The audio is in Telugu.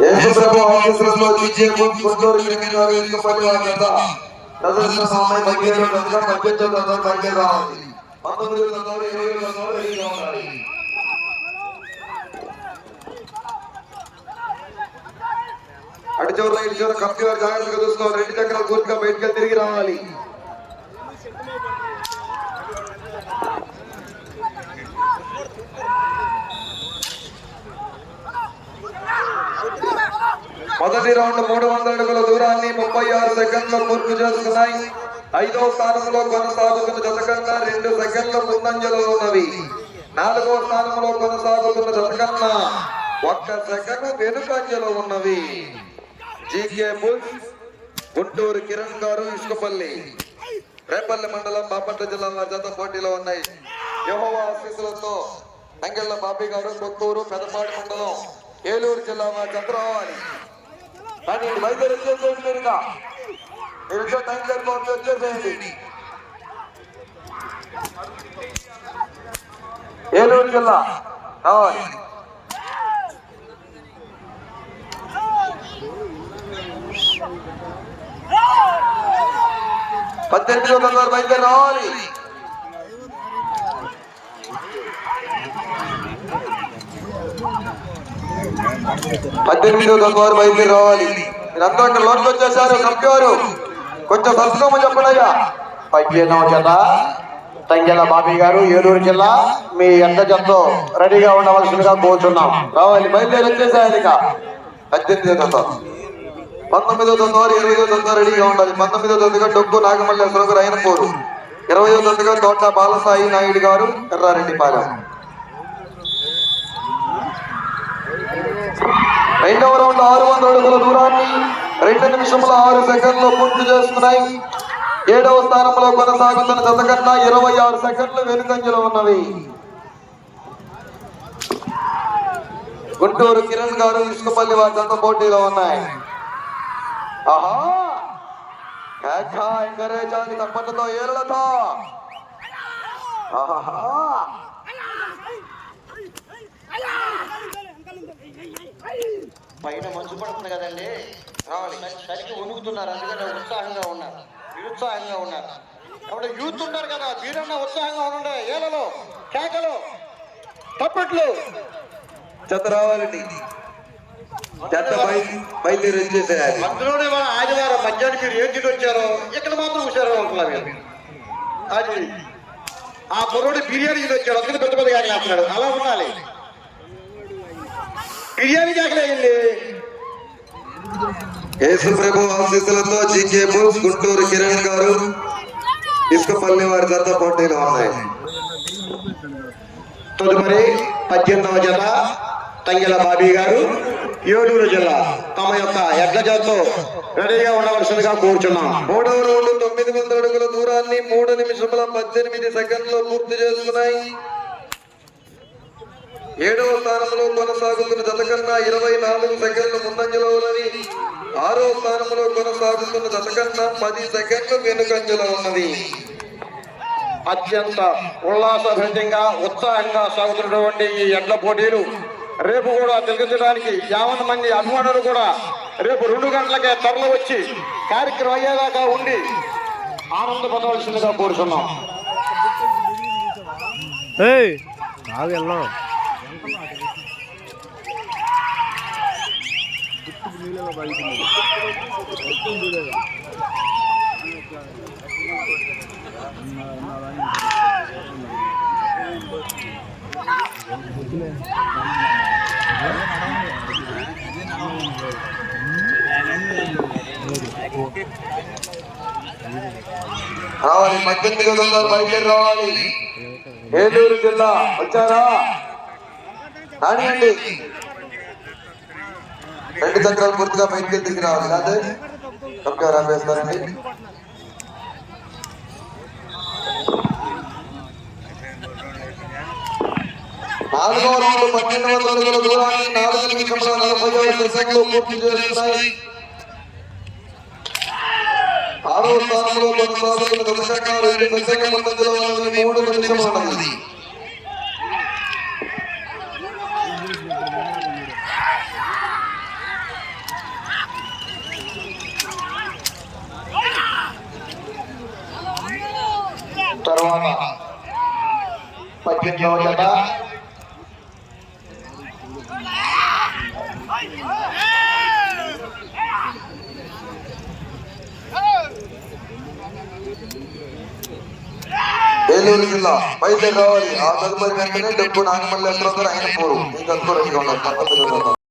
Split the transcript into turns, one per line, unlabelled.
యేసుప్రభు ఆఫీసులలో జీజేపు గుంటూరు కింగారు ఇసుకపల్లి వారంతా ప్రదర్శన సమయం బయలుదేరు కనుక పంపించే బయలుదేరి రావాలి. 19 20 రెడీగా ఉండాలి. అటు చివరి ఇటు చివరి కంపెనీ వారు జాగ్రత్తగా చూసుకోవాలి. 2 చక్రాలు పూర్తిగా బయటకు తిరిగి రావాలి. మొదటి రౌండ్ 300 అడుగుల దూరాన్ని 36 సెకండ్లు పూర్తి చేసుకున్నాయి. 5వ స్థానంలో కొనసాగుతున్న జత కన్నా 2 సెకండ్ల ముందంజలో ఉన్నవి. 4వ స్థానంలో కొనసాగుతున్న జత కన్నా 1 సెకండ్ వెనుకంజలో ఉన్నవి. జీకే బుల్స్ గుంటూరు కిరణ్ గారు ఇసుకపల్లి రేపల్లి మండలం బాపట్ల జిల్లా జత పోటీలో ఉన్నాయి. యెహోవా ఆశీస్సులతో నంగెళ్ల బాబీ గారు కొత్తూరు పెదపాడు మండలం ఏలూరు జిల్లా జత రావాలి. కానీ బయలుదేరి వచ్చేసేయండి. మీరుగా మీరు టైం సరిపోతే వచ్చేసేయండి. ఏలూరు జిల్లా రావాలి. పద్దెనిమిది బయలుదేరి రావాలి. వారు బయలుదేరి రావాలి. మీరంతా అక్కడ లోటుకు వచ్చేసారు. కంపేవారు కొంచెం సంస్కృతం చెప్పడయ్యా.
15వ జత తంగెల బాబీ గారు ఏలూరు జిల్లా మీ ఎంత జతో రెడీగా ఉండవలసిందిగా కోరుతున్నాం.
రావాలి. బయలుదేరి వచ్చేసారు. ఇక 18వ జత 19వ జత వారు 20వ జత రెడీగా ఉండాలి. 19వ జతగా డొగ్గు నాగమల్లేశ్వర గారు అయినపోరు. 20వ జతగా తోట బాలసాయి నాయుడు గారు ఎర్రారెడ్డిపాలెం. 2వ రౌండ్ 600 అడుగుల దూరాన్ని 2 నిమిషముల 6 సెకండ్లు పూర్తి చేసుకున్నాయి. 7వ స్థానంలో కొనసాగుతున్న జత కన్నా 26 సెకండ్లు వెనుకంజలో ఉన్నవి. గుంటూరు కిరణ్ గారు ఇసుకపల్లి వారి జత పోటీలో ఉన్నాయి. ఆహా ఎంకరేజాన్ని తప్పట్లతో ఏళ్ళతో
పైన మంచు పడుతుంది కదండి, చలికి వణుకుతున్నారు. అందుకని ఉత్సాహంగా ఉన్నారు, నిరుత్సాహంగా ఉన్నారు. కాబట్టి యూత్ ఉంటారు కదా, వీరన్నా ఉత్సాహంగా ఉండే. ఏలలో కేకలు తప్పట్లు
చెత్త రావాలండి. చెత్త బయలుదేరి వచ్చేసేయాలి.
అందులోనే మన ఆదివారం మధ్యాహ్నం మీరు ఏం తిని వచ్చారో ఇక్కడ మాత్రం హుషారుగా ఉంటున్నారు. అది ఆ కుర్రోడు బిర్యానీ తిని వచ్చాడు, అందుకని పెద్ద పెద్ద కేకలు వేస్తున్నాడు. అలా ఉండాలి. బిర్యానీ కేకలేయండి.
యేసుప్రభు ఆశీస్సులతో జీకే బుల్స్ గుంటూరు కిరణ్ గారు ఇసుకపల్లి వారి జత పోటీలో ఉన్నాయి.
తదుపరి 18వ జత తంగెల బాబీ గారు ఏలూరు జిల్లా తమ యొక్క ఎడ్ల జతతో రెడీగా ఉండవలసిందిగా కోరుచున్నాం.
3వ రౌండ్ 900 అడుగుల దూరాన్ని 3 నిమిషముల 18 సెకండ్లు పూర్తి చేసుకున్నాయి. 7వ స్థానంలో కొనసాగుతున్న జత కన్నా 24 సెకండ్లు ముందంజలో ఉన్నది. 6వ స్థానంలో కొనసాగుతున్న జత కన్నా 10 సెకండ్లు వెనుకంజలో ఉన్నది.
అత్యంత ఉల్లాసభరితంగా ఉత్సాహంగా సాగుతున్నటువంటి ఈ ఎడ్ల పోటీలు రేపు కూడా తిలకించడానికి 50 మంది అభిమానులు కూడా రేపు 2 గంటలకే తరలి వచ్చి కార్యక్రమం అయ్యేదాకా ఉండి ఆనంద పొందవలసిందిగా కోరుతున్నాం.
రావాలి. 18 బయలుదేరి రావాలి. ఏలూరు జిల్లా వచ్చారా? రానియండి. 2 చక్రాలు పూర్తిగా బయటికి దిగి రావాలి. అదే తప్పగా రాపేస్తారండి. నాలుగవ రౌండ్ 1200 అడుగుల దూరాన్ని 4 నిమిషముల 45 సెకండ్లు పూర్తి చేస్తున్నాయి. 6వ స్థానంలో కొనసాగుతున్న దశకంగా 2 సెకండ్ల ముందంజలో ఉన్నది. 3 నిమిషములు ఉన్నది. తర్వాత 18వ జత ఏలూరు జిల్లా బయలుదేరి రావాలి. ఆ తదుపరి వెంటనే డబ్బు నాగమల్లేశ్వరరావు గారు ఆయన పోరు. ఈ తదుపరి